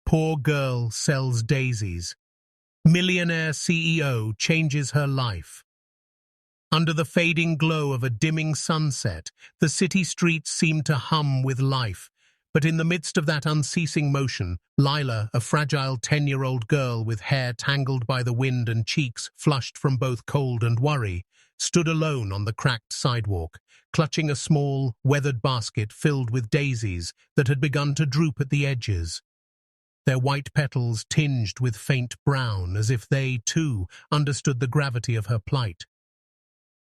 Poor girl sells daisies. Millionaire CEO changes her life. Under the fading glow of a dimming sunset, the city streets seemed to hum with life. But in the midst of that unceasing motion, Lila, a fragile 10-year-old girl with hair tangled by the wind and cheeks flushed from both cold and worry, stood alone on the cracked sidewalk, clutching a small, weathered basket filled with daisies that had begun to droop at the edges. Their white petals tinged with faint brown, as if they, too, understood the gravity of her plight.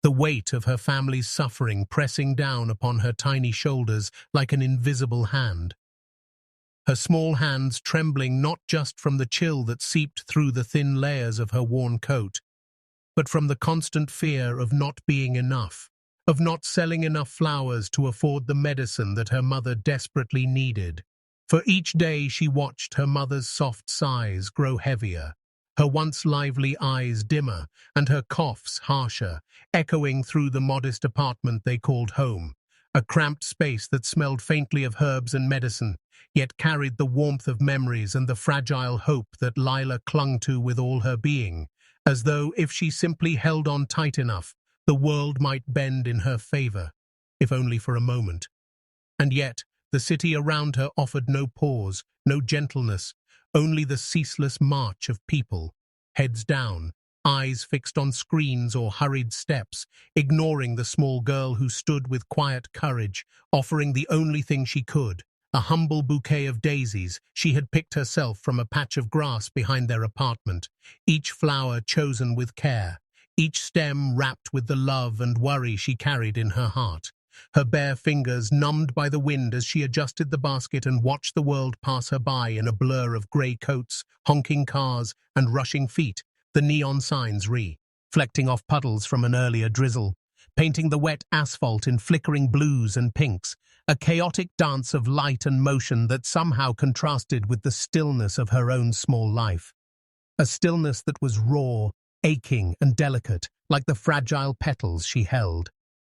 The weight of her family's suffering pressing down upon her tiny shoulders like an invisible hand. Her small hands trembling not just from the chill that seeped through the thin layers of her worn coat, but from the constant fear of not being enough, of not selling enough flowers to afford the medicine that her mother desperately needed. For each day she watched her mother's soft sighs grow heavier, her once lively eyes dimmer, and her coughs harsher, echoing through the modest apartment they called home, a cramped space that smelled faintly of herbs and medicine, yet carried the warmth of memories and the fragile hope that Lila clung to with all her being, as though if she simply held on tight enough, the world might bend in her favor, if only for a moment. And yet, the city around her offered no pause, no gentleness, only the ceaseless march of people, heads down, eyes fixed on screens or hurried steps, ignoring the small girl who stood with quiet courage, offering the only thing she could, a humble bouquet of daisies she had picked herself from a patch of grass behind their apartment, each flower chosen with care, each stem wrapped with the love and worry she carried in her heart. Her bare fingers numbed by the wind as she adjusted the basket and watched the world pass her by in a blur of grey coats, honking cars, and rushing feet, the neon signs reflecting off puddles from an earlier drizzle, painting the wet asphalt in flickering blues and pinks, a chaotic dance of light and motion that somehow contrasted with the stillness of her own small life. A stillness that was raw, aching, and delicate, like the fragile petals she held.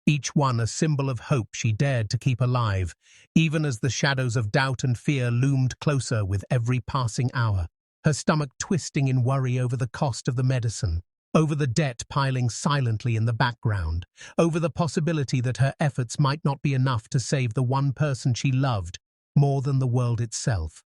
Each one a symbol of hope she dared to keep alive, even as the shadows of doubt and fear loomed closer with every passing hour, her stomach twisting in worry over the cost of the medicine, over the debt piling silently in the background, over the possibility that her efforts might not be enough to save the one person she loved more than the world itself.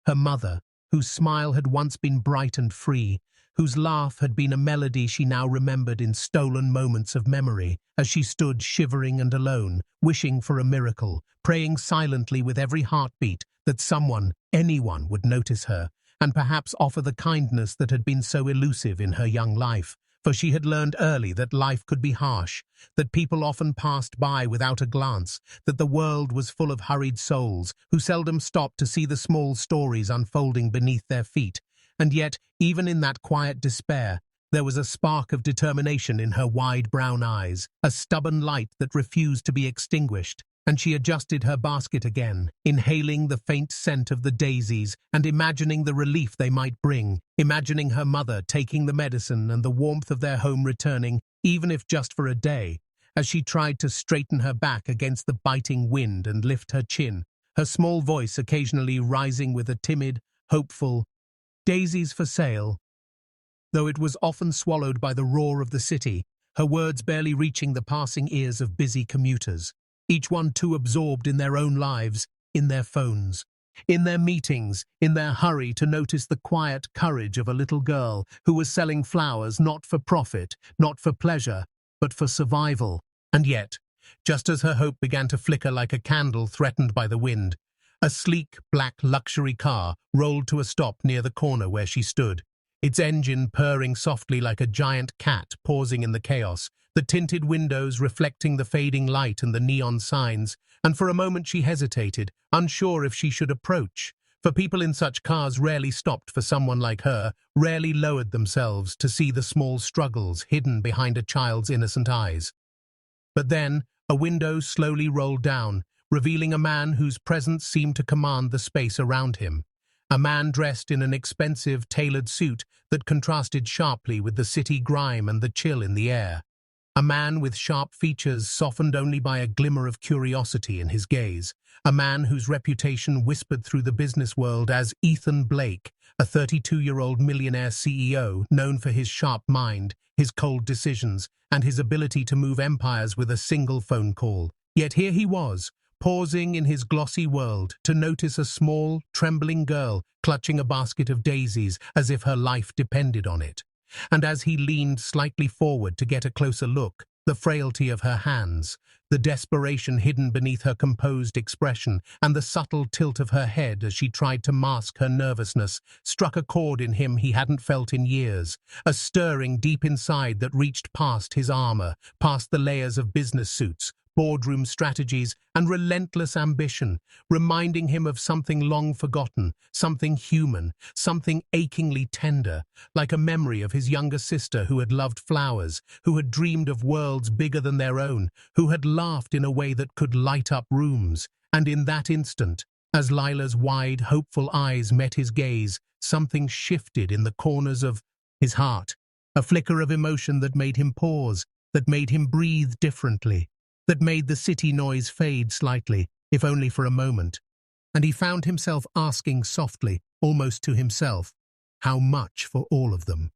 Her mother, whose smile had once been bright and free, whose laugh had been a melody she now remembered in stolen moments of memory, as she stood shivering and alone, wishing for a miracle, praying silently with every heartbeat that someone, anyone, would notice her, and perhaps offer the kindness that had been so elusive in her young life, for she had learned early that life could be harsh, that people often passed by without a glance, that the world was full of hurried souls who seldom stopped to see the small stories unfolding beneath their feet. And yet, even in that quiet despair, there was a spark of determination in her wide brown eyes, a stubborn light that refused to be extinguished, and she adjusted her basket again, inhaling the faint scent of the daisies and imagining the relief they might bring, imagining her mother taking the medicine and the warmth of their home returning, even if just for a day, as she tried to straighten her back against the biting wind and lift her chin, her small voice occasionally rising with a timid, hopeful, "Daisies for sale." Though it was often swallowed by the roar of the city, her words barely reaching the passing ears of busy commuters, each one too absorbed in their own lives, in their phones, in their meetings, in their hurry to notice the quiet courage of a little girl who was selling flowers not for profit, not for pleasure, but for survival. And yet, just as her hope began to flicker like a candle threatened by the wind, a sleek, black luxury car rolled to a stop near the corner where she stood, its engine purring softly like a giant cat pausing in the chaos, the tinted windows reflecting the fading light and the neon signs, and for a moment she hesitated, unsure if she should approach, for people in such cars rarely stopped for someone like her, rarely lowered themselves to see the small struggles hidden behind a child's innocent eyes. But then, a window slowly rolled down, revealing a man whose presence seemed to command the space around him. A man dressed in an expensive, tailored suit that contrasted sharply with the city grime and the chill in the air. A man with sharp features softened only by a glimmer of curiosity in his gaze. A man whose reputation whispered through the business world as Ethan Blake, a 32-year-old millionaire CEO known for his sharp mind, his cold decisions, and his ability to move empires with a single phone call. Yet here he was, pausing in his glossy world to notice a small, trembling girl clutching a basket of daisies as if her life depended on it. And as he leaned slightly forward to get a closer look, the frailty of her hands, the desperation hidden beneath her composed expression, and the subtle tilt of her head as she tried to mask her nervousness, struck a chord in him he hadn't felt in years, a stirring deep inside that reached past his armor, past the layers of business suits, boardroom strategies, and relentless ambition, reminding him of something long forgotten, something human, something achingly tender, like a memory of his younger sister who had loved flowers, who had dreamed of worlds bigger than their own, who had laughed in a way that could light up rooms. And in that instant, as Lila's wide, hopeful eyes met his gaze, something shifted in the corners of his heart, a flicker of emotion that made him pause, that made him breathe differently, that made the city noise fade slightly, if only for a moment. And he found himself asking softly, almost to himself, how much for all of them?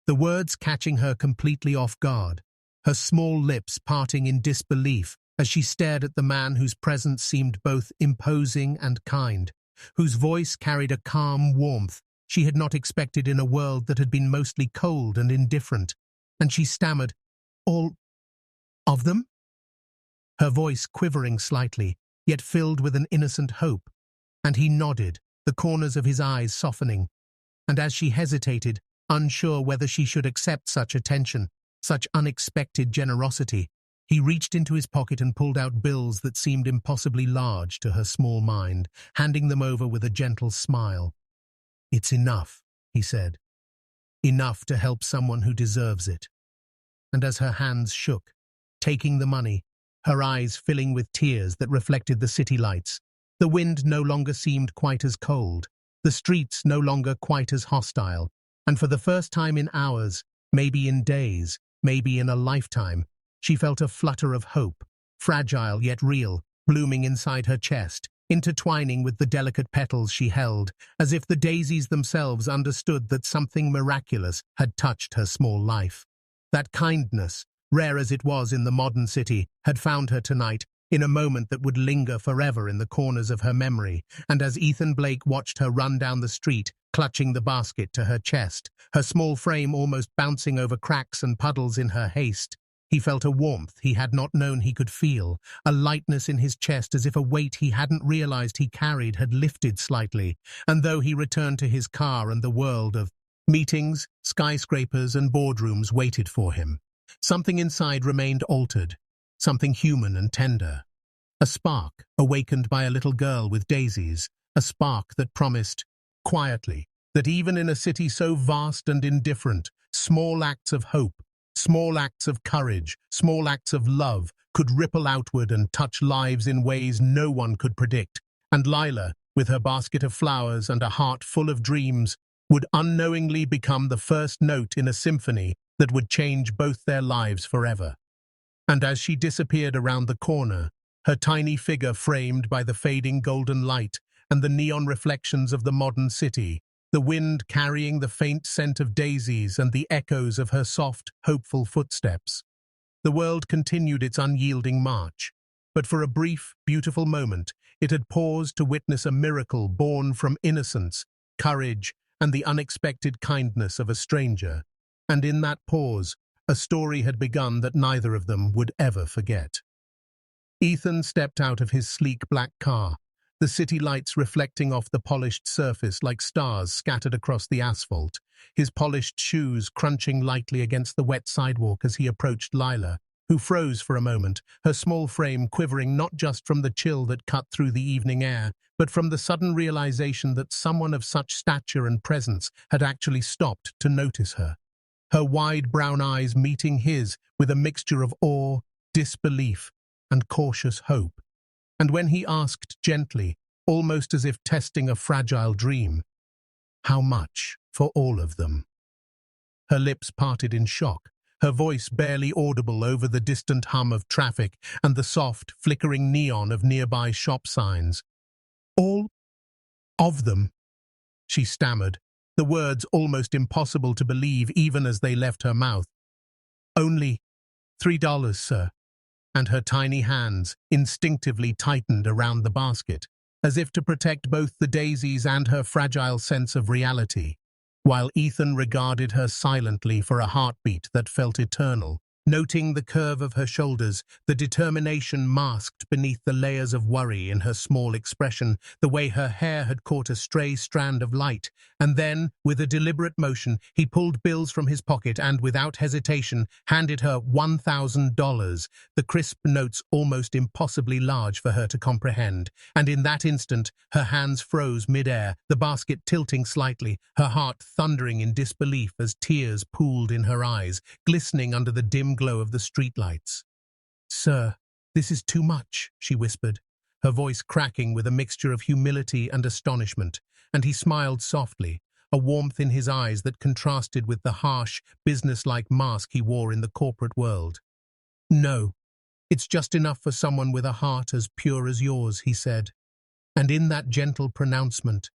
The words catching her completely off guard, her small lips parting in disbelief as she stared at the man whose presence seemed both imposing and kind, whose voice carried a calm warmth she had not expected in a world that had been mostly cold and indifferent. And she stammered, "All of them?" Her voice quivering slightly, yet filled with an innocent hope. And he nodded, the corners of his eyes softening. And as she hesitated, unsure whether she should accept such attention, such unexpected generosity, he reached into his pocket and pulled out bills that seemed impossibly large to her small mind, handing them over with a gentle smile. "It's enough," he said. "Enough to help someone who deserves it." And as her hands shook, taking the money, her eyes filling with tears that reflected the city lights, the wind no longer seemed quite as cold, the streets no longer quite as hostile, and for the first time in hours, maybe in days, maybe in a lifetime, she felt a flutter of hope, fragile yet real, blooming inside her chest, intertwining with the delicate petals she held, as if the daisies themselves understood that something miraculous had touched her small life. That kindness, rare as it was in the modern city, had found her tonight, in a moment that would linger forever in the corners of her memory. And as Ethan Blake watched her run down the street, clutching the basket to her chest, her small frame almost bouncing over cracks and puddles in her haste, he felt a warmth he had not known he could feel, a lightness in his chest as if a weight he hadn't realized he carried had lifted slightly. And though he returned to his car and the world of meetings, skyscrapers, and boardrooms waited for him, something inside remained altered, something human and tender. A spark awakened by a little girl with daisies, a spark that promised, quietly, that even in a city so vast and indifferent, small acts of hope, small acts of courage, small acts of love could ripple outward and touch lives in ways no one could predict. And Lila, with her basket of flowers and a heart full of dreams, would unknowingly become the first note in a symphony that would change both their lives forever. And as she disappeared around the corner, her tiny figure framed by the fading golden light and the neon reflections of the modern city, the wind carrying the faint scent of daisies and the echoes of her soft, hopeful footsteps, the world continued its unyielding march. But for a brief, beautiful moment, it had paused to witness a miracle born from innocence, courage, and the unexpected kindness of a stranger. And in that pause, a story had begun that neither of them would ever forget. Ethan stepped out of his sleek black car, the city lights reflecting off the polished surface like stars scattered across the asphalt, his polished shoes crunching lightly against the wet sidewalk as he approached Lila, who froze for a moment, her small frame quivering not just from the chill that cut through the evening air, but from the sudden realization that someone of such stature and presence had actually stopped to notice her. Her wide brown eyes meeting his with a mixture of awe, disbelief, and cautious hope. And when he asked gently, almost as if testing a fragile dream, "How much for all of them?" Her lips parted in shock, her voice barely audible over the distant hum of traffic and the soft, flickering neon of nearby shop signs. "All of them," she stammered, the words almost impossible to believe even as they left her mouth. "Only $3, sir," and her tiny hands instinctively tightened around the basket, as if to protect both the daisies and her fragile sense of reality, while Ethan regarded her silently for a heartbeat that felt eternal. Noting the curve of her shoulders, the determination masked beneath the layers of worry in her small expression, the way her hair had caught a stray strand of light, and then, with a deliberate motion, he pulled bills from his pocket and, without hesitation, handed her $1,000, the crisp notes almost impossibly large for her to comprehend. And in that instant, her hands froze mid-air, the basket tilting slightly, her heart thundering in disbelief as tears pooled in her eyes, glistening under the dim glow of the streetlights. "Sir, this is too much," she whispered, her voice cracking with a mixture of humility and astonishment, and he smiled softly, a warmth in his eyes that contrasted with the harsh, businesslike mask he wore in the corporate world. "No, it's just enough for someone with a heart as pure as yours," he said. And in that gentle pronouncement,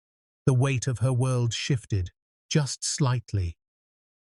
the weight of her world shifted, just slightly.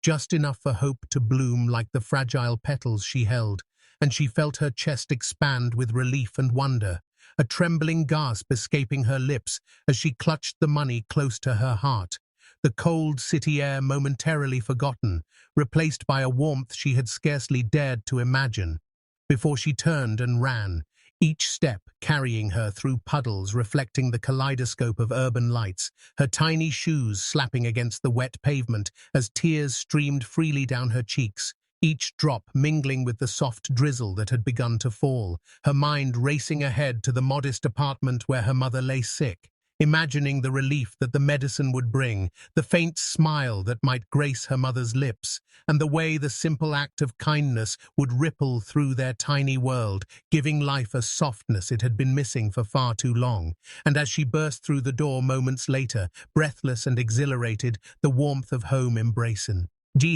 Just enough for hope to bloom like the fragile petals she held, and she felt her chest expand with relief and wonder, a trembling gasp escaping her lips as she clutched the money close to her heart, the cold city air momentarily forgotten, replaced by a warmth she had scarcely dared to imagine, before she turned and ran, each step carrying her through puddles reflecting the kaleidoscope of urban lights, her tiny shoes slapping against the wet pavement as tears streamed freely down her cheeks, each drop mingling with the soft drizzle that had begun to fall, her mind racing ahead to the modest apartment where her mother lay sick, imagining the relief that the medicine would bring, the faint smile that might grace her mother's lips, and the way the simple act of kindness would ripple through their tiny world, giving life a softness it had been missing for far too long. And as she burst through the door moments later, breathless and exhilarated, the warmth of home embracing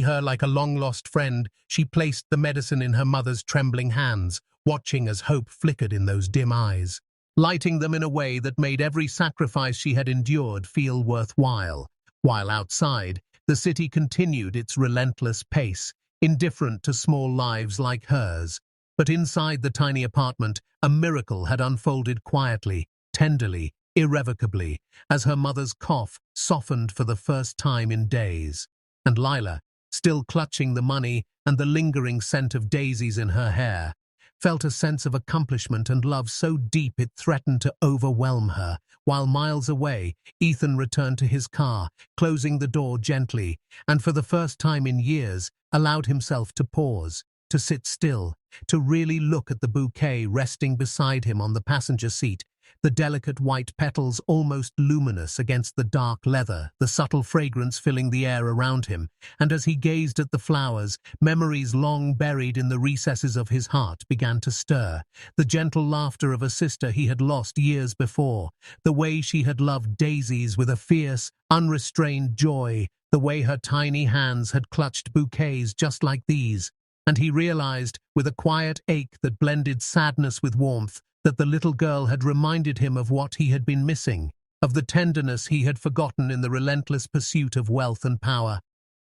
her like a long-lost friend, she placed the medicine in her mother's trembling hands, watching as hope flickered in those dim eyes, lighting them in a way that made every sacrifice she had endured feel worthwhile. While outside, the city continued its relentless pace, indifferent to small lives like hers. But inside the tiny apartment, a miracle had unfolded quietly, tenderly, irrevocably, as her mother's cough softened for the first time in days. And Lila, still clutching the money and the lingering scent of daisies in her hair, felt a sense of accomplishment and love so deep it threatened to overwhelm her. While miles away, Ethan returned to his car, closing the door gently, and for the first time in years, allowed himself to pause, to sit still, to really look at the bouquet resting beside him on the passenger seat, the delicate white petals almost luminous against the dark leather, the subtle fragrance filling the air around him. And as he gazed at the flowers, memories long buried in the recesses of his heart began to stir. The gentle laughter of a sister he had lost years before, the way she had loved daisies with a fierce, unrestrained joy, the way her tiny hands had clutched bouquets just like these. And he realized, with a quiet ache that blended sadness with warmth, that the little girl had reminded him of what he had been missing, of the tenderness he had forgotten in the relentless pursuit of wealth and power.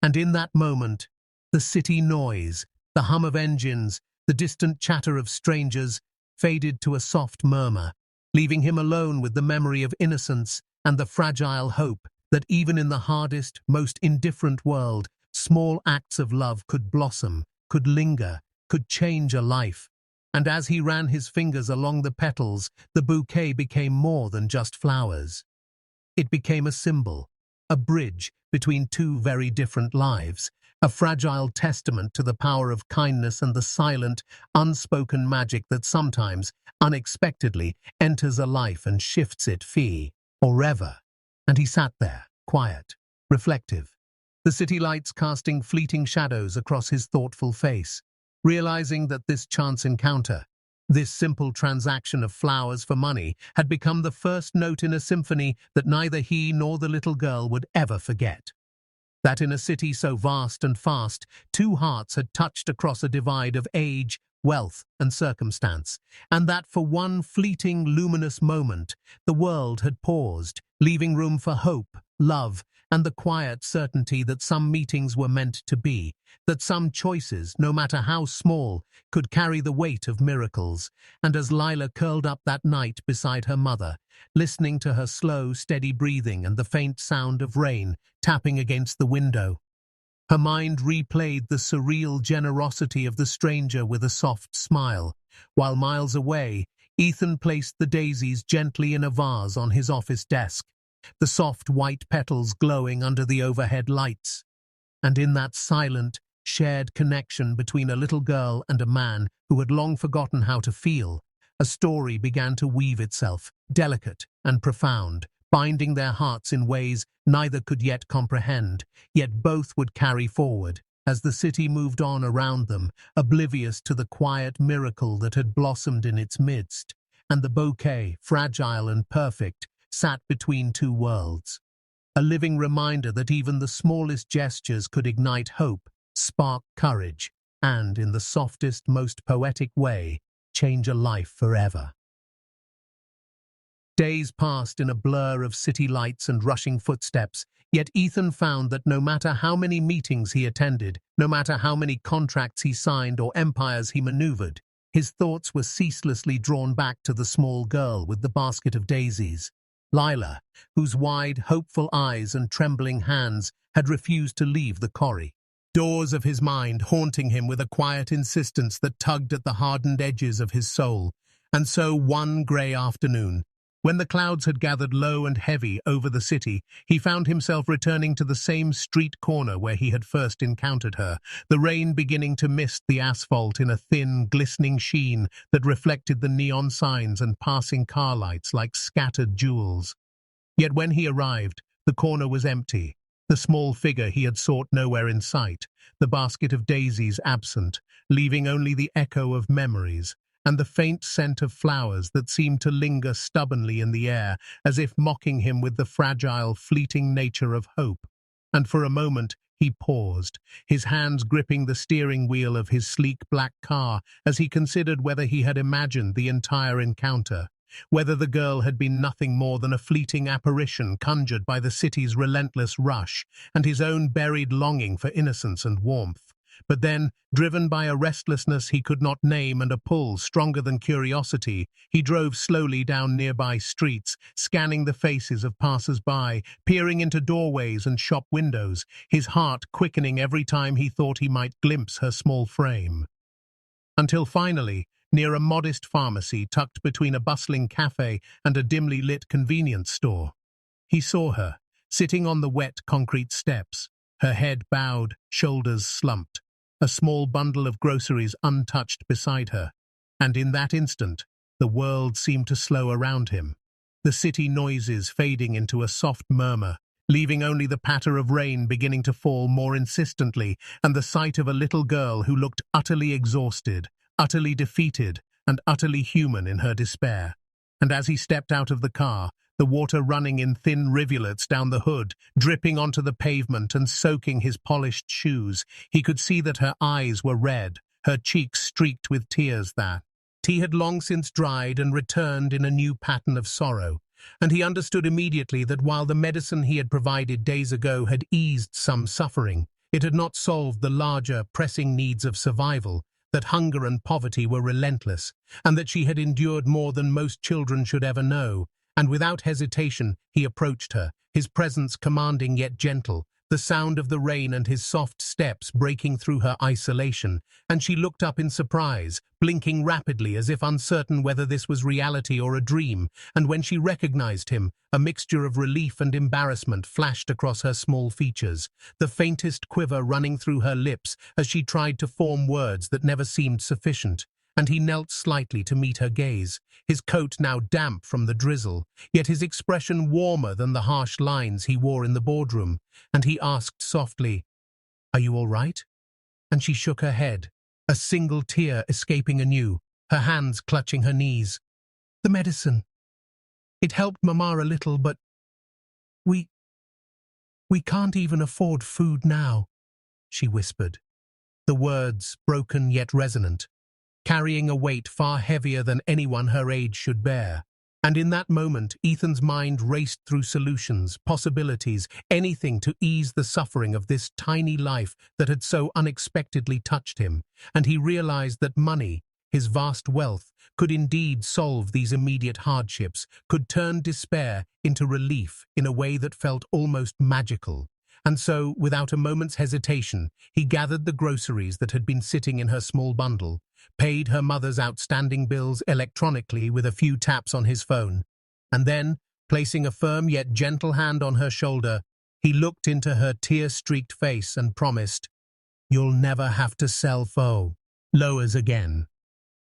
And in that moment, the city noise, the hum of engines, the distant chatter of strangers, faded to a soft murmur, leaving him alone with the memory of innocence and the fragile hope that even in the hardest, most indifferent world, small acts of love could blossom, could linger, could change a life. And as he ran his fingers along the petals, the bouquet became more than just flowers. It became a symbol, a bridge between two very different lives, a fragile testament to the power of kindness and the silent, unspoken magic that sometimes, unexpectedly, enters a life and shifts it forever. And he sat there, quiet, reflective, the city lights casting fleeting shadows across his thoughtful face, realizing that this chance encounter, this simple transaction of flowers for money, had become the first note in a symphony that neither he nor the little girl would ever forget. that in a city so vast and fast, two hearts had touched across a divide of age, wealth, and circumstance, and that for one fleeting, luminous moment, the world had paused, leaving room for hope, love, and the quiet certainty that some meetings were meant to be, that some choices, no matter how small, could carry the weight of miracles. And as Lila curled up that night beside her mother, listening to her slow, steady breathing and the faint sound of rain tapping against the window, her mind replayed the surreal generosity of the stranger with a soft smile, while miles away, Ethan placed the daisies gently in a vase on his office desk, the soft white petals glowing under the overhead lights. And in that silent, shared connection between a little girl and a man who had long forgotten how to feel, a story began to weave itself, delicate and profound, binding their hearts in ways neither could yet comprehend, yet both would carry forward, as the city moved on around them, oblivious to the quiet miracle that had blossomed in its midst, and the bouquet, fragile and perfect, sat between two worlds. A living reminder that even the smallest gestures could ignite hope, spark courage, and, in the softest, most poetic way, change a life forever. Days passed in a blur of city lights and rushing footsteps, yet Ethan found that no matter how many meetings he attended, no matter how many contracts he signed or empires he maneuvered, his thoughts were ceaselessly drawn back to the small girl with the basket of daisies, Lila, whose wide, hopeful eyes and trembling hands had refused to leave the quarry. Doors of his mind haunting him with a quiet insistence that tugged at the hardened edges of his soul. And so one grey afternoon, when the clouds had gathered low and heavy over the city, he found himself returning to the same street corner where he had first encountered her, the rain beginning to mist the asphalt in a thin, glistening sheen that reflected the neon signs and passing car lights like scattered jewels. Yet when he arrived, the corner was empty, the small figure he had sought nowhere in sight, the basket of daisies absent, leaving only the echo of memories, and the faint scent of flowers that seemed to linger stubbornly in the air, as if mocking him with the fragile, fleeting nature of hope. And for a moment he paused, his hands gripping the steering wheel of his sleek black car as he considered whether he had imagined the entire encounter, whether the girl had been nothing more than a fleeting apparition conjured by the city's relentless rush and his own buried longing for innocence and warmth. But then, driven by a restlessness he could not name and a pull stronger than curiosity, he drove slowly down nearby streets, scanning the faces of passers-by, peering into doorways and shop windows, his heart quickening every time he thought he might glimpse her small frame. Until finally, near a modest pharmacy tucked between a bustling cafe and a dimly lit convenience store, he saw her, sitting on the wet concrete steps, her head bowed, shoulders slumped, a small bundle of groceries untouched beside her, and in that instant, the world seemed to slow around him, the city noises fading into a soft murmur, leaving only the patter of rain beginning to fall more insistently, and the sight of a little girl who looked utterly exhausted, utterly defeated, and utterly human in her despair. And as he stepped out of the car, the water running in thin rivulets down the hood, dripping onto the pavement and soaking his polished shoes, he could see that her eyes were red, her cheeks streaked with tears that he had long since dried and returned in a new pattern of sorrow. And he understood immediately that while the medicine he had provided days ago had eased some suffering, it had not solved the larger, pressing needs of survival, that hunger and poverty were relentless, and that she had endured more than most children should ever know. And without hesitation, he approached her, his presence commanding yet gentle, the sound of the rain and his soft steps breaking through her isolation, and she looked up in surprise, blinking rapidly as if uncertain whether this was reality or a dream, and when she recognized him, a mixture of relief and embarrassment flashed across her small features, the faintest quiver running through her lips as she tried to form words that never seemed sufficient. And he knelt slightly to meet her gaze, his coat now damp from the drizzle, yet his expression warmer than the harsh lines he wore in the boardroom, and he asked softly, "Are you all right?" And she shook her head, a single tear escaping anew, her hands clutching her knees. "The medicine. It helped Mama a little, but we "We can't even afford food now," she whispered, the words broken yet resonant, carrying a weight far heavier than anyone her age should bear. And in that moment, Ethan's mind raced through solutions, possibilities, anything to ease the suffering of this tiny life that had so unexpectedly touched him. And he realized that money, his vast wealth, could indeed solve these immediate hardships, could turn despair into relief in a way that felt almost magical. And so, without a moment's hesitation, he gathered the groceries that had been sitting in her small bundle, paid her mother's outstanding bills electronically with a few taps on his phone, and then, placing a firm yet gentle hand on her shoulder, he looked into her tear-streaked face and promised, "You'll never have to sell lowers again."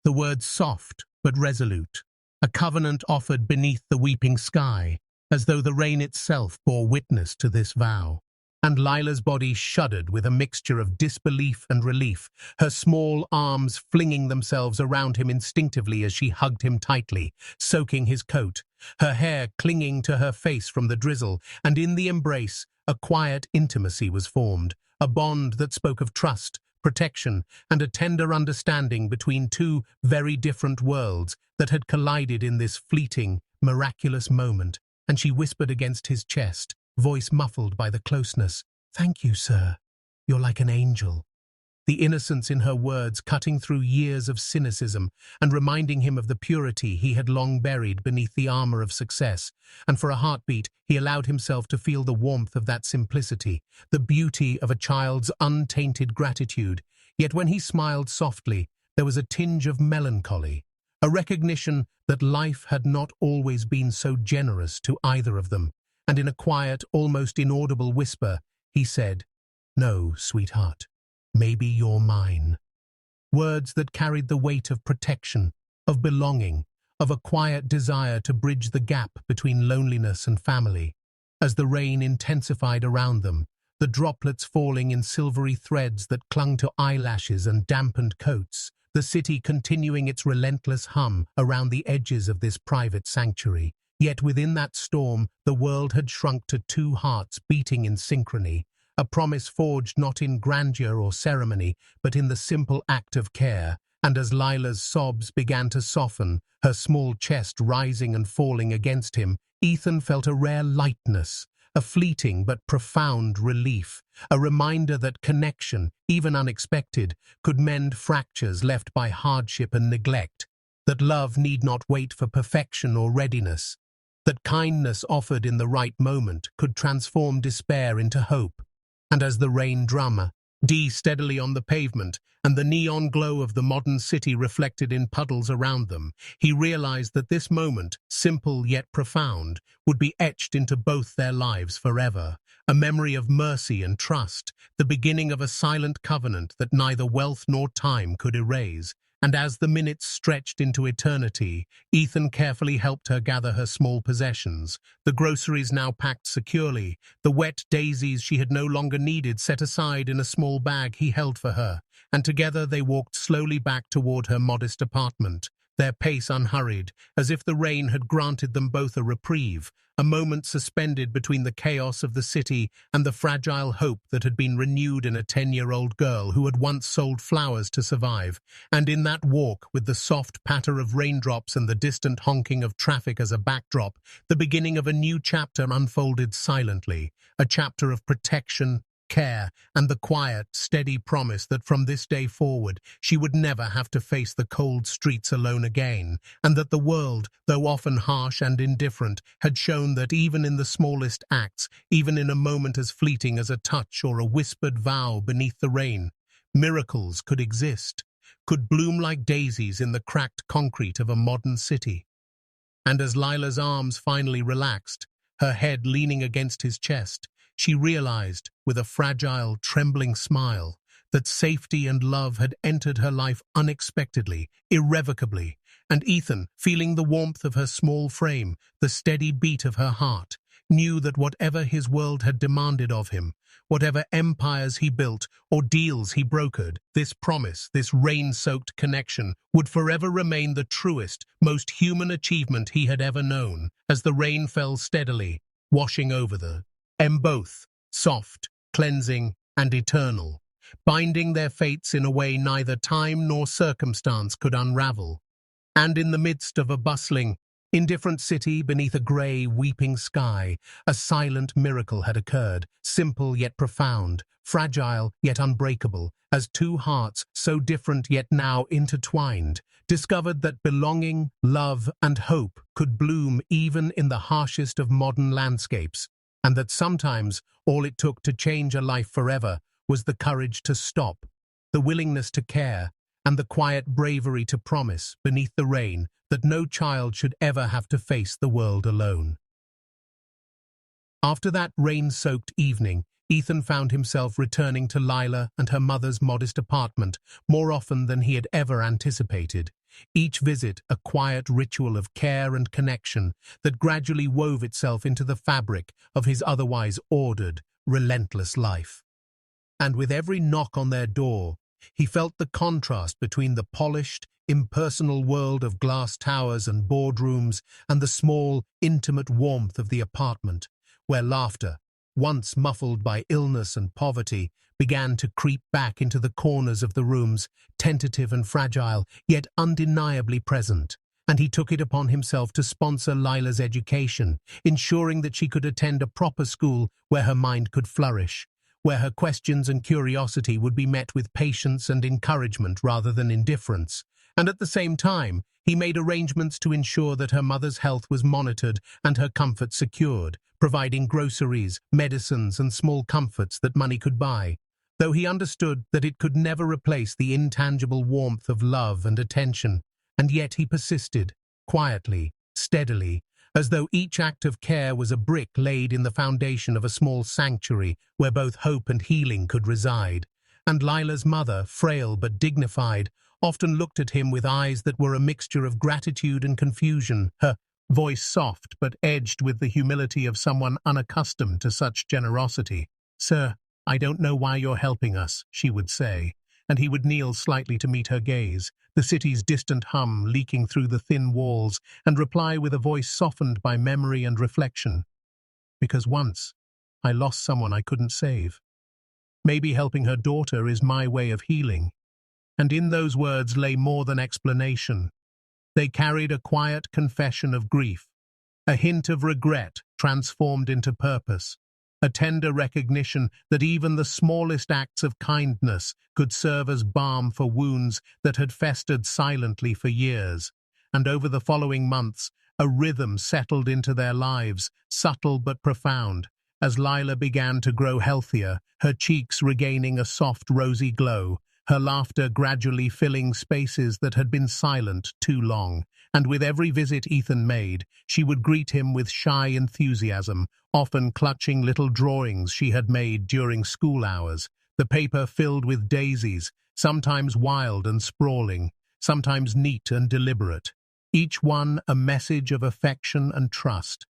The words soft but resolute, a covenant offered beneath the weeping sky, as though the rain itself bore witness to this vow. And Lila's body shuddered with a mixture of disbelief and relief, her small arms flinging themselves around him instinctively as she hugged him tightly, soaking his coat, her hair clinging to her face from the drizzle, and in the embrace, a quiet intimacy was formed, a bond that spoke of trust, protection, and a tender understanding between two very different worlds that had collided in this fleeting, miraculous moment. And she whispered against his chest, voice muffled by the closeness, "Thank you, sir. You're like an angel." The innocence in her words cutting through years of cynicism and reminding him of the purity he had long buried beneath the armor of success. And for a heartbeat, he allowed himself to feel the warmth of that simplicity, the beauty of a child's untainted gratitude. Yet when he smiled softly, there was a tinge of melancholy, a recognition that life had not always been so generous to either of them. And in a quiet, almost inaudible whisper, he said, "No, sweetheart, maybe you're mine." Words that carried the weight of protection, of belonging, of a quiet desire to bridge the gap between loneliness and family. As the rain intensified around them, the droplets falling in silvery threads that clung to eyelashes and dampened coats, the city continuing its relentless hum around the edges of this private sanctuary. Yet within that storm, the world had shrunk to two hearts beating in synchrony, a promise forged not in grandeur or ceremony, but in the simple act of care. And as Lila's sobs began to soften, her small chest rising and falling against him, Ethan felt a rare lightness, a fleeting but profound relief, a reminder that connection, even unexpected, could mend fractures left by hardship and neglect, that love need not wait for perfection or readiness, that kindness offered in the right moment could transform despair into hope. And as the rain drummer steadily on the pavement and the neon glow of the modern city reflected in puddles around them, he realized that this moment, simple yet profound, would be etched into both their lives forever, a memory of mercy and trust, the beginning of a silent covenant that neither wealth nor time could erase. And as the minutes stretched into eternity, Ethan carefully helped her gather her small possessions, the groceries now packed securely, the wet daisies she had no longer needed set aside in a small bag he held for her, and together they walked slowly back toward her modest apartment, their pace unhurried, as if the rain had granted them both a reprieve, a moment suspended between the chaos of the city and the fragile hope that had been renewed in a 10-year-old girl who had once sold flowers to survive. And in that walk, with the soft patter of raindrops and the distant honking of traffic as a backdrop, the beginning of a new chapter unfolded silently, a chapter of protection, care, and the quiet, steady promise that from this day forward she would never have to face the cold streets alone again, and that the world, though often harsh and indifferent, had shown that even in the smallest acts, even in a moment as fleeting as a touch or a whispered vow beneath the rain, miracles could exist, could bloom like daisies in the cracked concrete of a modern city. And as Lila's arms finally relaxed, her head leaning against his chest, she realized, with a fragile, trembling smile, that safety and love had entered her life unexpectedly, irrevocably, and Ethan, feeling the warmth of her small frame, the steady beat of her heart, knew that whatever his world had demanded of him, whatever empires he built or deals he brokered, this promise, this rain-soaked connection, would forever remain the truest, most human achievement he had ever known. As the rain fell steadily, washing over them both, soft, cleansing, and eternal, binding their fates in a way neither time nor circumstance could unravel. And in the midst of a bustling, indifferent city beneath a grey, weeping sky, a silent miracle had occurred, simple yet profound, fragile yet unbreakable, as two hearts so different yet now intertwined, discovered that belonging, love, and hope could bloom even in the harshest of modern landscapes, and that sometimes all it took to change a life forever was the courage to stop, the willingness to care, and the quiet bravery to promise, beneath the rain, that no child should ever have to face the world alone. After that rain-soaked evening, Ethan found himself returning to Lila and her mother's modest apartment more often than he had ever anticipated, each visit a quiet ritual of care and connection that gradually wove itself into the fabric of his otherwise ordered, relentless life. And with every knock on their door, he felt the contrast between the polished, impersonal world of glass towers and boardrooms and the small, intimate warmth of the apartment, where laughter, once muffled by illness and poverty, began to creep back into the corners of the rooms, tentative and fragile, yet undeniably present. And he took it upon himself to sponsor Lila's education, ensuring that she could attend a proper school where her mind could flourish, where her questions and curiosity would be met with patience and encouragement rather than indifference. And at the same time, he made arrangements to ensure that her mother's health was monitored and her comfort secured, providing groceries, medicines, and small comforts that money could buy, though he understood that it could never replace the intangible warmth of love and attention. And yet he persisted, quietly, steadily, as though each act of care was a brick laid in the foundation of a small sanctuary where both hope and healing could reside. And Lila's mother, frail but dignified, often looked at him with eyes that were a mixture of gratitude and confusion, her voice soft but edged with the humility of someone unaccustomed to such generosity. "Sir, I don't know why you're helping us," she would say, and he would kneel slightly to meet her gaze, the city's distant hum leaking through the thin walls, and reply with a voice softened by memory and reflection. "Because once I lost someone I couldn't save. Maybe helping her daughter is my way of healing." And in those words lay more than explanation. They carried a quiet confession of grief, a hint of regret transformed into purpose, a tender recognition that even the smallest acts of kindness could serve as balm for wounds that had festered silently for years. And over the following months, a rhythm settled into their lives, subtle but profound, as Lila began to grow healthier, her cheeks regaining a soft rosy glow, her laughter gradually filling spaces that had been silent too long. And with every visit Ethan made, she would greet him with shy enthusiasm, often clutching little drawings she had made during school hours, the paper filled with daisies, sometimes wild and sprawling, sometimes neat and deliberate, each one a message of affection and trust,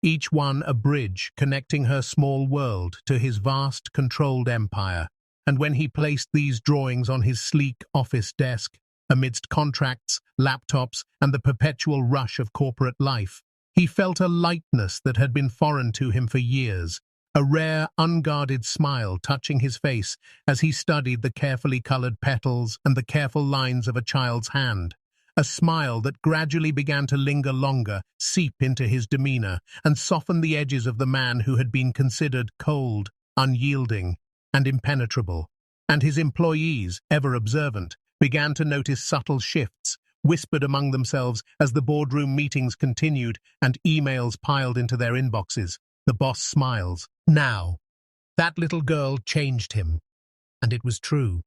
each one a bridge connecting her small world to his vast, controlled empire. And when he placed these drawings on his sleek office desk, amidst contracts, laptops, and the perpetual rush of corporate life, he felt a lightness that had been foreign to him for years, a rare, unguarded smile touching his face as he studied the carefully colored petals and the careful lines of a child's hand, a smile that gradually began to linger longer, seep into his demeanor, and soften the edges of the man who had been considered cold, unyielding, and impenetrable. And his employees, ever observant, began to notice subtle shifts, whispered among themselves as the boardroom meetings continued and emails piled into their inboxes. The boss smiles. Now, that little girl changed him. And it was true.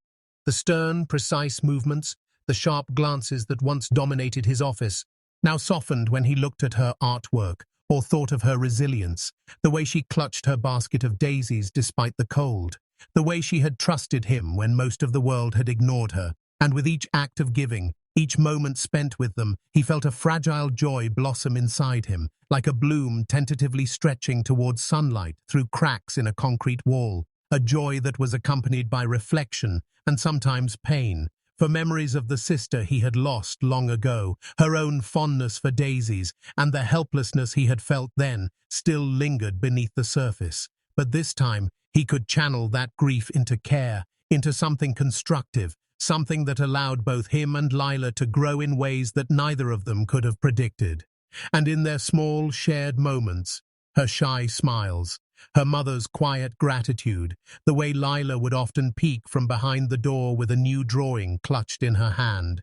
The stern, precise movements, the sharp glances that once dominated his office, now softened when he looked at her artwork or thought of her resilience, the way she clutched her basket of daisies despite the cold, the way she had trusted him when most of the world had ignored her. And with each act of giving, each moment spent with them, he felt a fragile joy blossom inside him, like a bloom tentatively stretching towards sunlight through cracks in a concrete wall, a joy that was accompanied by reflection and sometimes pain, for memories of the sister he had lost long ago, her own fondness for daisies, and the helplessness he had felt then still lingered beneath the surface, But this time, he could channel that grief into care, into something constructive, something that allowed both him and Lila to grow in ways that neither of them could have predicted. And in their small, shared moments, her shy smiles, her mother's quiet gratitude, the way Lila would often peek from behind the door with a new drawing clutched in her hand,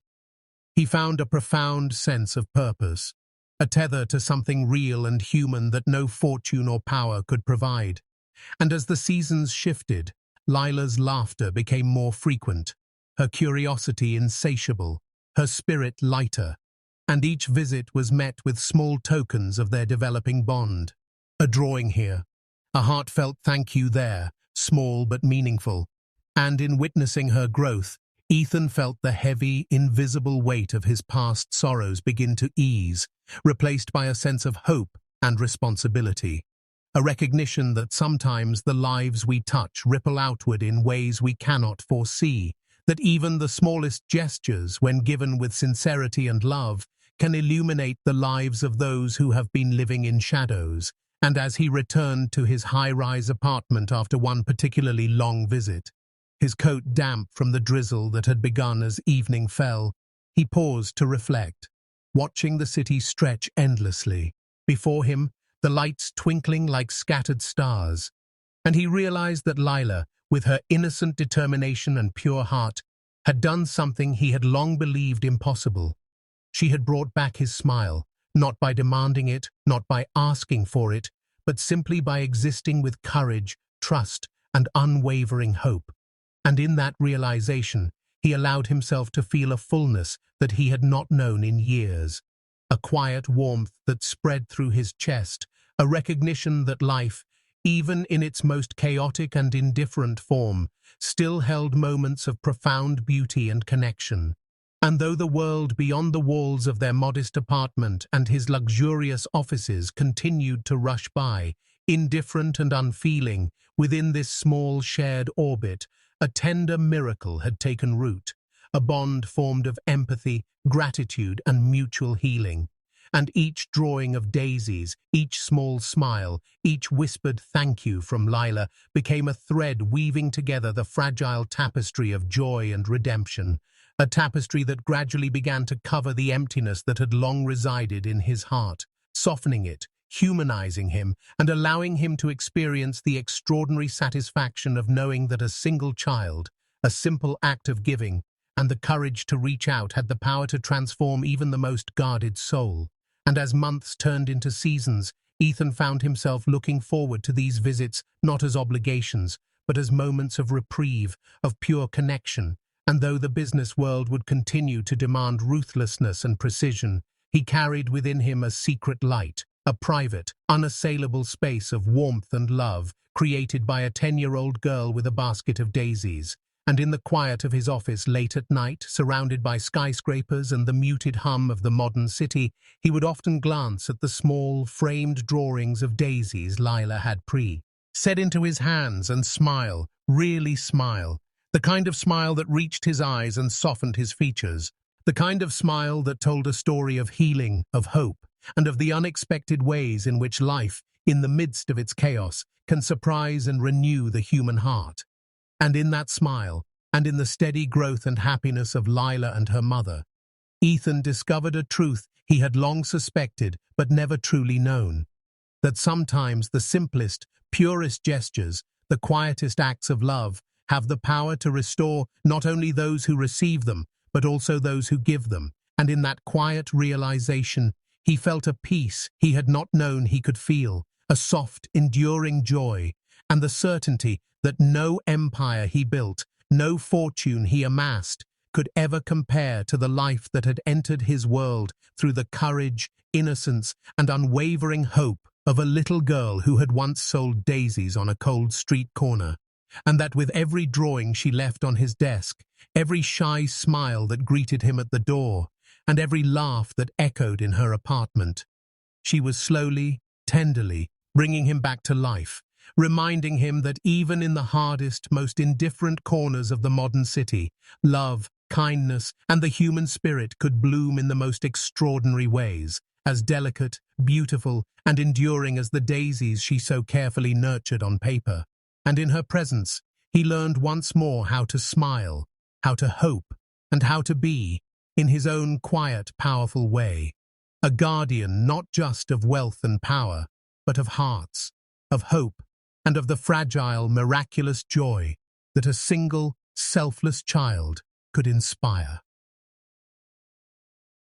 he found a profound sense of purpose, a tether to something real and human that no fortune or power could provide. And as the seasons shifted, Lila's laughter became more frequent, her curiosity insatiable, her spirit lighter, and each visit was met with small tokens of their developing bond. A drawing here, a heartfelt thank you there, small but meaningful. And in witnessing her growth, Ethan felt the heavy, invisible weight of his past sorrows begin to ease, replaced by a sense of hope and responsibility. A recognition that sometimes the lives we touch ripple outward in ways we cannot foresee, that even the smallest gestures, when given with sincerity and love, can illuminate the lives of those who have been living in shadows. And as he returned to his high-rise apartment after one particularly long visit, his coat damp from the drizzle that had begun as evening fell, he paused to reflect, watching the city stretch endlessly. Before him, the lights twinkling like scattered stars, and he realized that Lila, with her innocent determination and pure heart, had done something he had long believed impossible. She had brought back his smile, not by demanding it, not by asking for it, but simply by existing with courage, trust, and unwavering hope. And in that realization, he allowed himself to feel a fullness that he had not known in years, a quiet warmth that spread through his chest, a recognition that life, even in its most chaotic and indifferent form, still held moments of profound beauty and connection. And though the world beyond the walls of their modest apartment and his luxurious offices continued to rush by, indifferent and unfeeling, within this small shared orbit, a tender miracle had taken root, a bond formed of empathy, gratitude, and mutual healing. And each drawing of daisies, each small smile, each whispered thank you from Lila became a thread weaving together the fragile tapestry of joy and redemption, a tapestry that gradually began to cover the emptiness that had long resided in his heart, softening it, humanizing him, and allowing him to experience the extraordinary satisfaction of knowing that a single child, a simple act of giving, and the courage to reach out had the power to transform even the most guarded soul. And as months turned into seasons, Ethan found himself looking forward to these visits not as obligations, but as moments of reprieve, of pure connection. And though the business world would continue to demand ruthlessness and precision, he carried within him a secret light, a private, unassailable space of warmth and love, created by a 10-year-old girl with a basket of daisies. And in the quiet of his office late at night, surrounded by skyscrapers and the muted hum of the modern city, he would often glance at the small, framed drawings of daisies Lila had set into his hands and smile, really smile, the kind of smile that reached his eyes and softened his features, the kind of smile that told a story of healing, of hope, and of the unexpected ways in which life, in the midst of its chaos, can surprise and renew the human heart. And in that smile, and in the steady growth and happiness of Lila and her mother, Ethan discovered a truth he had long suspected but never truly known, that sometimes the simplest, purest gestures, the quietest acts of love, have the power to restore not only those who receive them, but also those who give them. And in that quiet realization, he felt a peace he had not known he could feel, a soft, enduring joy, and the certainty that no empire he built, no fortune he amassed, could ever compare to the life that had entered his world through the courage, innocence, and unwavering hope of a little girl who had once sold daisies on a cold street corner, and that with every drawing she left on his desk, every shy smile that greeted him at the door, and every laugh that echoed in her apartment, she was slowly, tenderly, bringing him back to life, reminding him that even in the hardest, most indifferent corners of the modern city, love, kindness, and the human spirit could bloom in the most extraordinary ways. as delicate, beautiful, and enduring as the daisies she so carefully nurtured on paper. And in her presence, he learned once more how to smile, how to hope, and how to be, in his own quiet, powerful way, a guardian not just of wealth and power, but of hearts, of hope, and of the fragile, miraculous joy that a single, selfless child could inspire.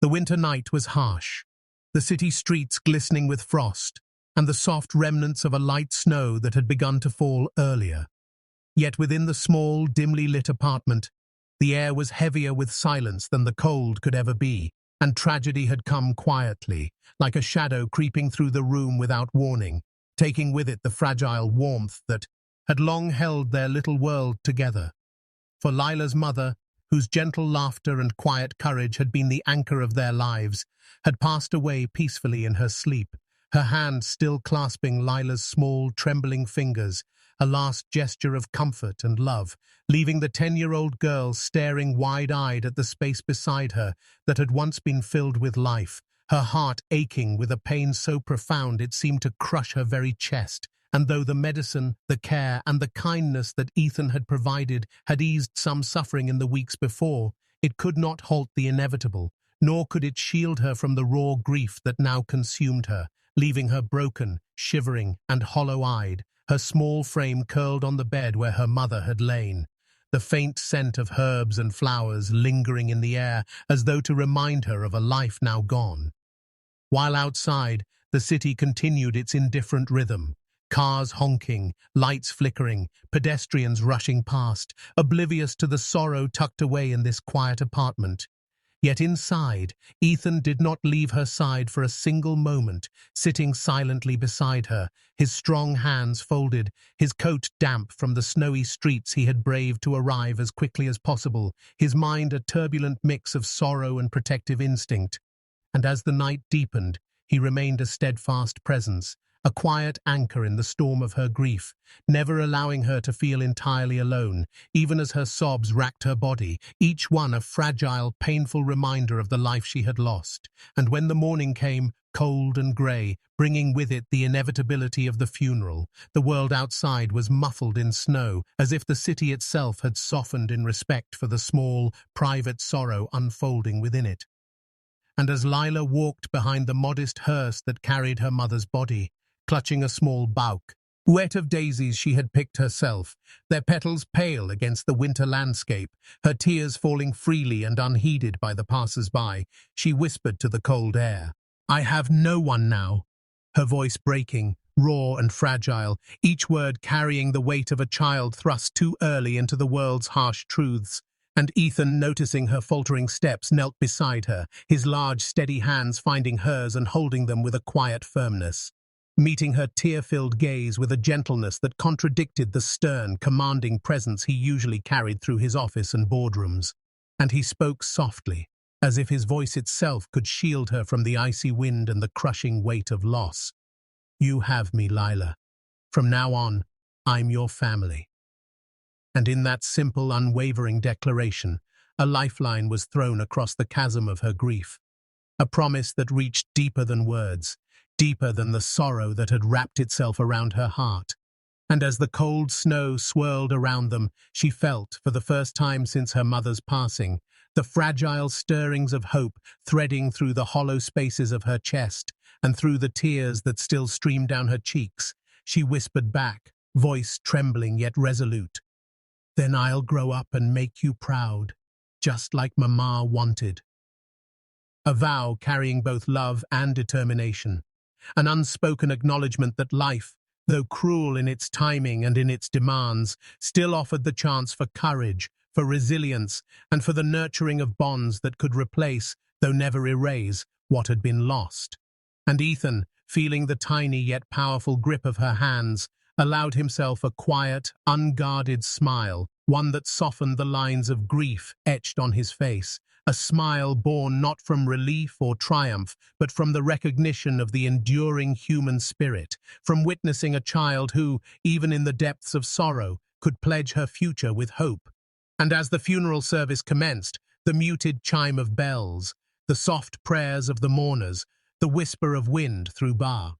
The winter night was harsh, the city streets glistening with frost, and the soft remnants of a light snow that had begun to fall earlier. Yet within the small, dimly lit apartment, the air was heavier with silence than the cold could ever be, and tragedy had come quietly, like a shadow creeping through the room without warning, taking with it the fragile warmth that had long held their little world together. For Lila's mother, whose gentle laughter and quiet courage had been the anchor of their lives, had passed away peacefully in her sleep, her hand still clasping Lila's small, trembling fingers, a last gesture of comfort and love, leaving the 10-year-old girl staring wide-eyed at the space beside her that had once been filled with life, her heart aching with a pain so profound it seemed to crush her very chest. And though the medicine, the care, and the kindness that Ethan had provided had eased some suffering in the weeks before, it could not halt the inevitable, nor could it shield her from the raw grief that now consumed her, leaving her broken, shivering, and hollow-eyed, her small frame curled on the bed where her mother had lain, the faint scent of herbs and flowers lingering in the air as though to remind her of a life now gone. While outside, the city continued its indifferent rhythm, cars honking, lights flickering, pedestrians rushing past, oblivious to the sorrow tucked away in this quiet apartment. Yet inside, Ethan did not leave her side for a single moment, sitting silently beside her, his strong hands folded, his coat damp from the snowy streets he had braved to arrive as quickly as possible, his mind a turbulent mix of sorrow and protective instinct. And as the night deepened, he remained a steadfast presence, a quiet anchor in the storm of her grief, never allowing her to feel entirely alone, even as her sobs racked her body, each one a fragile, painful reminder of the life she had lost. And when the morning came, cold and grey, bringing with it the inevitability of the funeral, the world outside was muffled in snow, as if the city itself had softened in respect for the small, private sorrow unfolding within it. And as Lila walked behind the modest hearse that carried her mother's body, clutching a small bouquet of daisies she had picked herself, their petals pale against the winter landscape, her tears falling freely and unheeded by the passers-by, she whispered to the cold air, "I have no one now," her voice breaking, raw and fragile, each word carrying the weight of a child thrust too early into the world's harsh truths. And Ethan, noticing her faltering steps, knelt beside her, his large, steady hands finding hers and holding them with a quiet firmness, meeting her tear-filled gaze with a gentleness that contradicted the stern, commanding presence he usually carried through his office and boardrooms. And he spoke softly, as if his voice itself could shield her from the icy wind and the crushing weight of loss. "You have me, Lila. From now on, I'm your family." And in that simple, unwavering declaration, a lifeline was thrown across the chasm of her grief, a promise that reached deeper than words, deeper than the sorrow that had wrapped itself around her heart. And as the cold snow swirled around them, she felt, for the first time since her mother's passing, the fragile stirrings of hope threading through the hollow spaces of her chest and through the tears that still streamed down her cheeks. She whispered back, voice trembling yet resolute, "Then I'll grow up and make you proud, just like Mama wanted." A vow carrying both love and determination, an unspoken acknowledgement that life, though cruel in its timing and in its demands, still offered the chance for courage, for resilience, and for the nurturing of bonds that could replace, though never erase, what had been lost. And Ethan, feeling the tiny yet powerful grip of her hands, allowed himself a quiet, unguarded smile, one that softened the lines of grief etched on his face, a smile born not from relief or triumph, but from the recognition of the enduring human spirit, from witnessing a child who, even in the depths of sorrow, could pledge her future with hope. And as the funeral service commenced, the muted chime of bells, the soft prayers of the mourners, the whisper of wind through bar.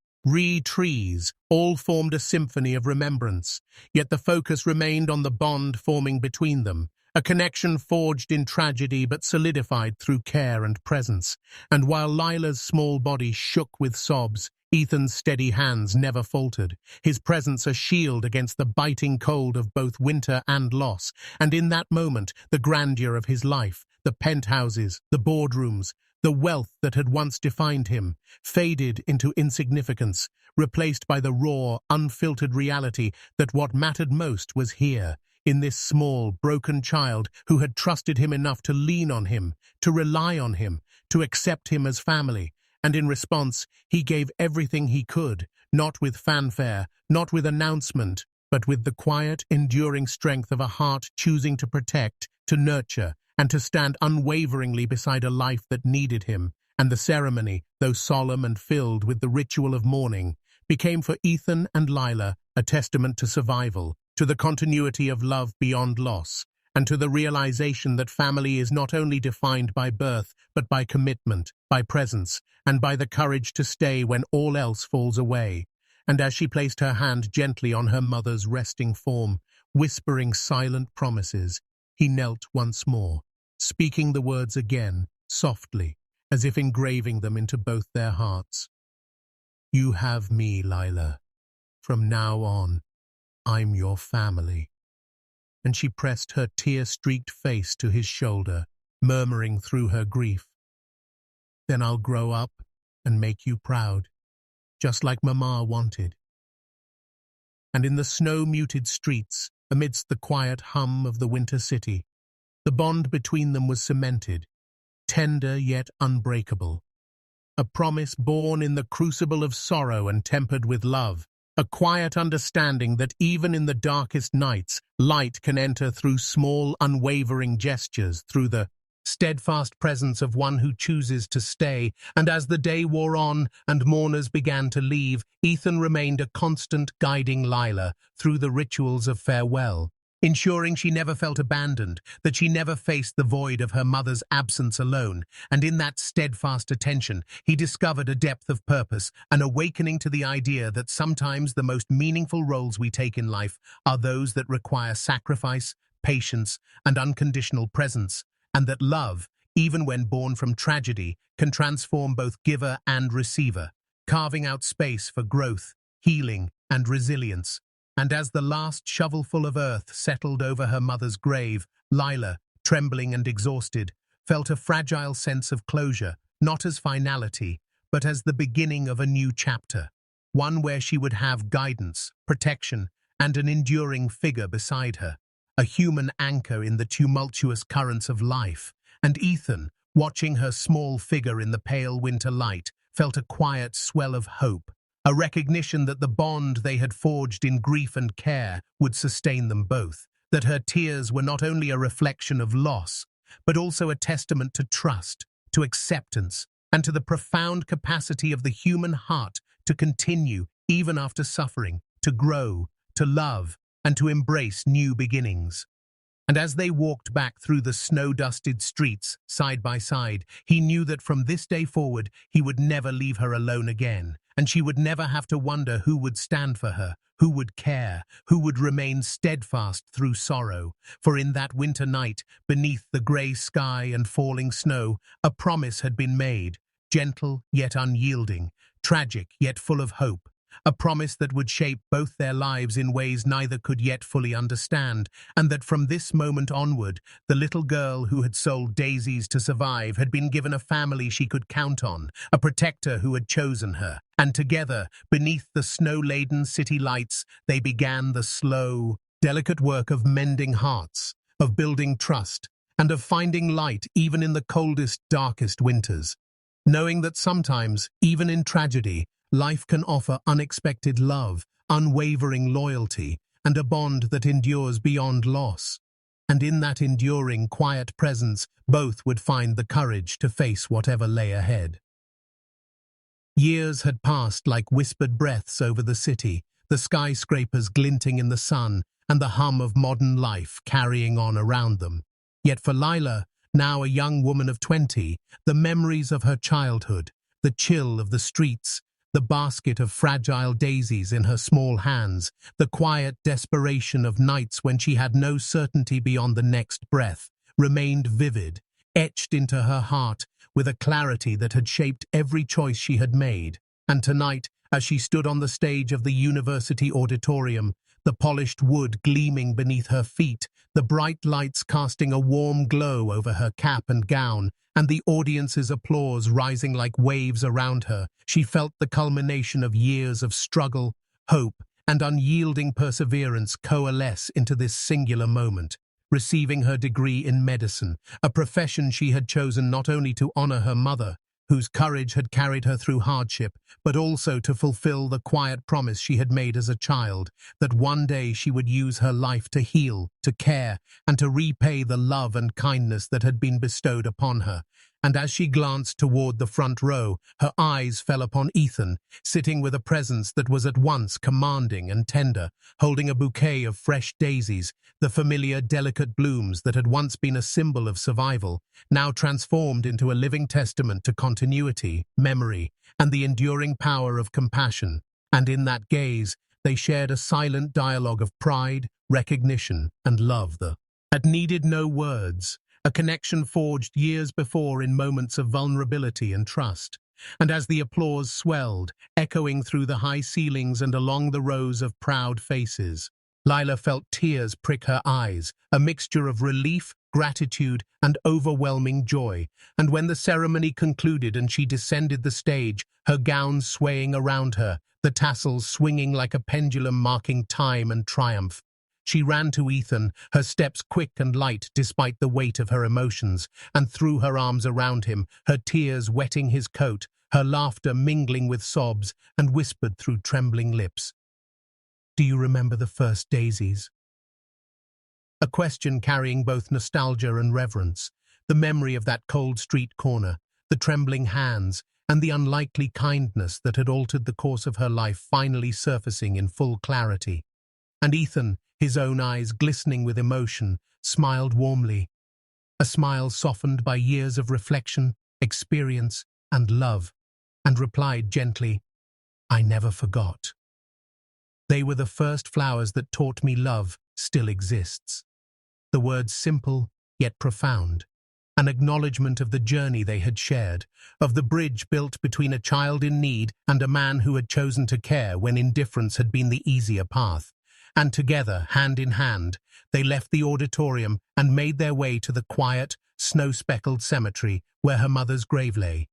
Trees, all formed a symphony of remembrance, yet the focus remained on the bond forming between them, a connection forged in tragedy but solidified through care and presence. And while Lila's small body shook with sobs, Ethan's steady hands never faltered, his presence a shield against the biting cold of both winter and loss. And in that moment, the grandeur of his life, the penthouses, the boardrooms, the wealth that had once defined him, faded into insignificance, replaced by the raw, unfiltered reality that what mattered most was here, in this small, broken child who had trusted him enough to lean on him, to rely on him, to accept him as family. And in response, he gave everything he could, not with fanfare, not with announcement, but with the quiet, enduring strength of a heart choosing to protect, to nurture, and to stand unwaveringly beside a life that needed him. And the ceremony, though solemn and filled with the ritual of mourning, became for Ethan and Lila a testament to survival, to the continuity of love beyond loss, and to the realization that family is not only defined by birth, but by commitment, by presence, and by the courage to stay when all else falls away. And as she placed her hand gently on her mother's resting form, whispering silent promises, he knelt once more, speaking the words again, softly, as if engraving them into both their hearts. "You have me, Lila. From now on, I'm your family." And she pressed her tear-streaked face to his shoulder, murmuring through her grief, "Then I'll grow up and make you proud, just like Mama wanted." And in the snow-muted streets, amidst the quiet hum of the winter city, the bond between them was cemented, tender yet unbreakable. A promise born in the crucible of sorrow and tempered with love, a quiet understanding that even in the darkest nights, light can enter through small, unwavering gestures, through the steadfast presence of one who chooses to stay. And as the day wore on and mourners began to leave, Ethan remained a constant guiding Lila through the rituals of farewell, ensuring she never felt abandoned, that she never faced the void of her mother's absence alone. And in that steadfast attention, he discovered a depth of purpose, an awakening to the idea that sometimes the most meaningful roles we take in life are those that require sacrifice, patience, and unconditional presence, and that love, even when born from tragedy, can transform both giver and receiver, carving out space for growth, healing, and resilience. And as the last shovelful of earth settled over her mother's grave, Lila, trembling and exhausted, felt a fragile sense of closure, not as finality, but as the beginning of a new chapter, one where she would have guidance, protection, and an enduring figure beside her, a human anchor in the tumultuous currents of life. And Ethan, watching her small figure in the pale winter light, felt a quiet swell of hope, a recognition that the bond they had forged in grief and care would sustain them both, that her tears were not only a reflection of loss, but also a testament to trust, to acceptance, and to the profound capacity of the human heart to continue even after suffering, to grow, to love, and to embrace new beginnings. And as they walked back through the snow-dusted streets, side by side, he knew that from this day forward he would never leave her alone again, and she would never have to wonder who would stand for her, who would care, who would remain steadfast through sorrow. For in that winter night, beneath the grey sky and falling snow, a promise had been made, gentle yet unyielding, tragic yet full of hope. A promise that would shape both their lives in ways neither could yet fully understand, and that from this moment onward, the little girl who had sold daisies to survive had been given a family she could count on, a protector who had chosen her. And together, beneath the snow-laden city lights, they began the slow, delicate work of mending hearts, of building trust, and of finding light even in the coldest, darkest winters. Knowing that sometimes, even in tragedy, life can offer unexpected love, unwavering loyalty, and a bond that endures beyond loss. And in that enduring, quiet presence, both would find the courage to face whatever lay ahead. Years had passed like whispered breaths over the city, the skyscrapers glinting in the sun, and the hum of modern life carrying on around them. Yet for Lila, now a young woman of 20, the memories of her childhood, the chill of the streets, the basket of fragile daisies in her small hands, the quiet desperation of nights when she had no certainty beyond the next breath, remained vivid, etched into her heart with a clarity that had shaped every choice she had made. And tonight, as she stood on the stage of the university auditorium, the polished wood gleaming beneath her feet, the bright lights casting a warm glow over her cap and gown, and the audience's applause rising like waves around her, she felt the culmination of years of struggle, hope, and unyielding perseverance coalesce into this singular moment. Receiving her degree in medicine, a profession she had chosen not only to honor her mother, whose courage had carried her through hardship, but also to fulfill the quiet promise she had made as a child, that one day she would use her life to heal, to care, and to repay the love and kindness that had been bestowed upon her. And as she glanced toward the front row, her eyes fell upon Ethan, sitting with a presence that was at once commanding and tender, holding a bouquet of fresh daisies, the familiar delicate blooms that had once been a symbol of survival, now transformed into a living testament to continuity, memory, and the enduring power of compassion. And in that gaze, they shared a silent dialogue of pride, recognition, and love that had needed no words, a connection forged years before in moments of vulnerability and trust. And as the applause swelled, echoing through the high ceilings and along the rows of proud faces, Lila felt tears prick her eyes, a mixture of relief, gratitude, and overwhelming joy. And when the ceremony concluded and she descended the stage, her gown swaying around her, the tassels swinging like a pendulum marking time and triumph, she ran to Ethan, her steps quick and light despite the weight of her emotions, and threw her arms around him, her tears wetting his coat, her laughter mingling with sobs, and whispered through trembling lips, "Do you remember the first daisies?" A question carrying both nostalgia and reverence, the memory of that cold street corner, the trembling hands, and the unlikely kindness that had altered the course of her life finally surfacing in full clarity. And Ethan, his own eyes glistening with emotion, smiled warmly, a smile softened by years of reflection, experience, and love, and replied gently, "I never forgot. They were the first flowers that taught me love still exists." The words simple, yet profound, an acknowledgement of the journey they had shared, of the bridge built between a child in need and a man who had chosen to care when indifference had been the easier path. And together, hand in hand, they left the auditorium and made their way to the quiet, snow-speckled cemetery where her mother's grave lay,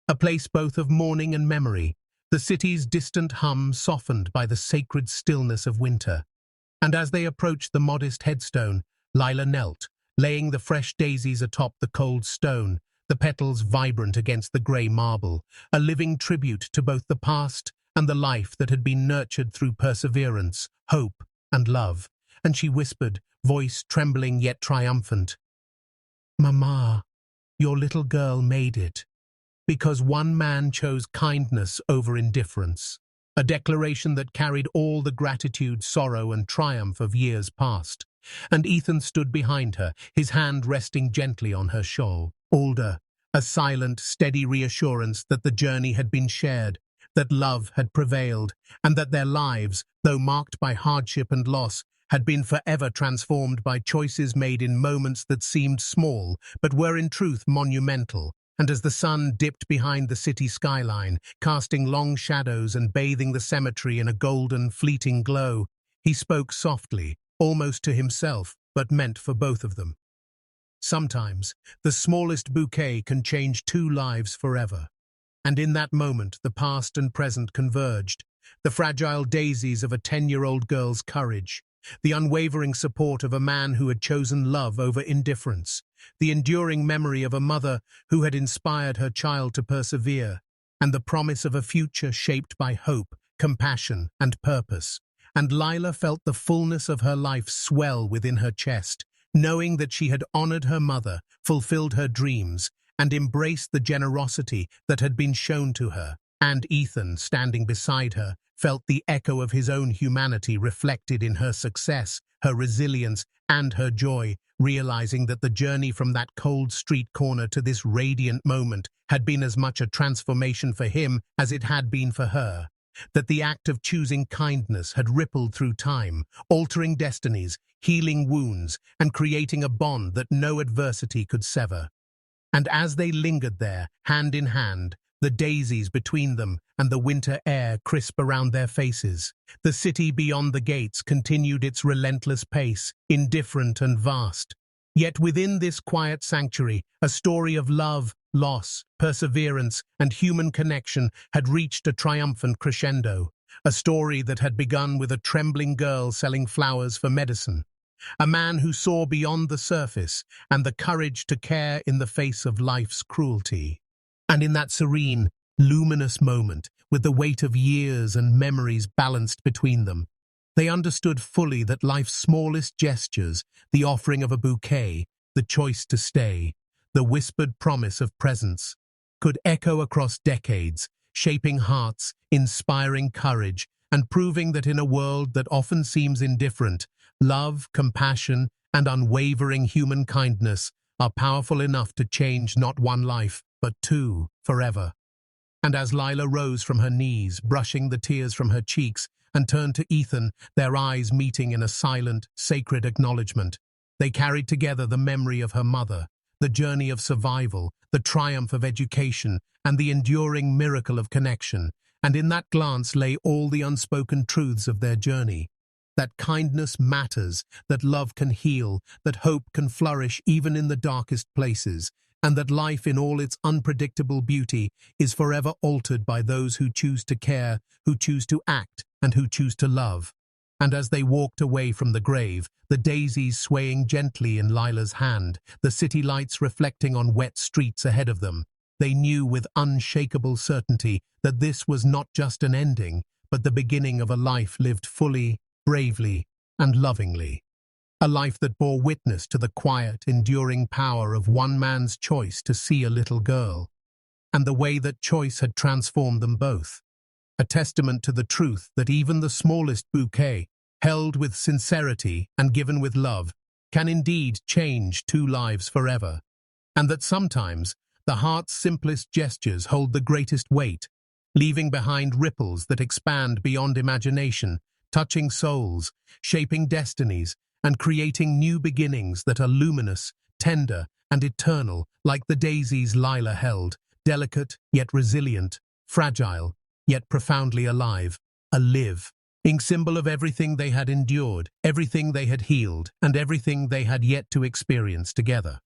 a place both of mourning and memory, the city's distant hum softened by the sacred stillness of winter. And as they approached the modest headstone, Lila knelt, laying the fresh daisies atop the cold stone, the petals vibrant against the grey marble, a living tribute to both the past and the life that had been nurtured through perseverance, hope, and love. And she whispered, voice trembling yet triumphant, "Mama, your little girl made it, because one man chose kindness over indifference," a declaration that carried all the gratitude, sorrow, and triumph of years past. And Ethan stood behind her, his hand resting gently on her shoulder, a silent, steady reassurance that the journey had been shared, that love had prevailed, and that their lives, though marked by hardship and loss, had been forever transformed by choices made in moments that seemed small, but were in truth monumental. And as the sun dipped behind the city skyline, casting long shadows and bathing the cemetery in a golden, fleeting glow, he spoke softly, almost to himself, but meant for both of them. Sometimes, the smallest bouquet can change two lives forever. And in that moment, the past and present converged, the fragile daisies of a 10-year-old girl's courage, the unwavering support of a man who had chosen love over indifference, the enduring memory of a mother who had inspired her child to persevere, and the promise of a future shaped by hope, compassion, and purpose. And Lila felt the fullness of her life swell within her chest, knowing that she had honored her mother, fulfilled her dreams, and embraced the generosity that had been shown to her. And Ethan, standing beside her, felt the echo of his own humanity reflected in her success, her resilience, and her joy, realizing that the journey from that cold street corner to this radiant moment had been as much a transformation for him as it had been for her. That the act of choosing kindness had rippled through time, altering destinies, healing wounds, and creating a bond that no adversity could sever. And as they lingered there, hand in hand, the daisies between them and the winter air crisp around their faces, the city beyond the gates continued its relentless pace, indifferent and vast. Yet within this quiet sanctuary, a story of love, loss, perseverance, and human connection had reached a triumphant crescendo, a story that had begun with a trembling girl selling flowers for medicine, a man who saw beyond the surface and the courage to care in the face of life's cruelty. And in that serene, luminous moment, with the weight of years and memories balanced between them, they understood fully that life's smallest gestures, the offering of a bouquet, the choice to stay, the whispered promise of presence, could echo across decades, shaping hearts, inspiring courage, and proving that in a world that often seems indifferent, love, compassion, and unwavering human kindness are powerful enough to change not one life, but two, forever. And as Lila rose from her knees, brushing the tears from her cheeks, and turned to Ethan, their eyes meeting in a silent, sacred acknowledgement, they carried together the memory of her mother, the journey of survival, the triumph of education, and the enduring miracle of connection. And in that glance lay all the unspoken truths of their journey. That kindness matters, that love can heal, that hope can flourish even in the darkest places, and that life in all its unpredictable beauty is forever altered by those who choose to care, who choose to act, and who choose to love. And as they walked away from the grave, the daisies swaying gently in Lila's hand, the city lights reflecting on wet streets ahead of them, they knew with unshakable certainty that this was not just an ending, but the beginning of a life lived fully, bravely, and lovingly. A life that bore witness to the quiet, enduring power of one man's choice to see a little girl, and the way that choice had transformed them both. A testament to the truth that even the smallest bouquet, held with sincerity and given with love, can indeed change two lives forever, and that sometimes the heart's simplest gestures hold the greatest weight, leaving behind ripples that expand beyond imagination, touching souls, shaping destinies, and creating new beginnings that are luminous, tender, and eternal, like the daisies Lila held, delicate yet resilient, fragile yet profoundly alive, a living symbol of everything they had endured, everything they had healed, and everything they had yet to experience together.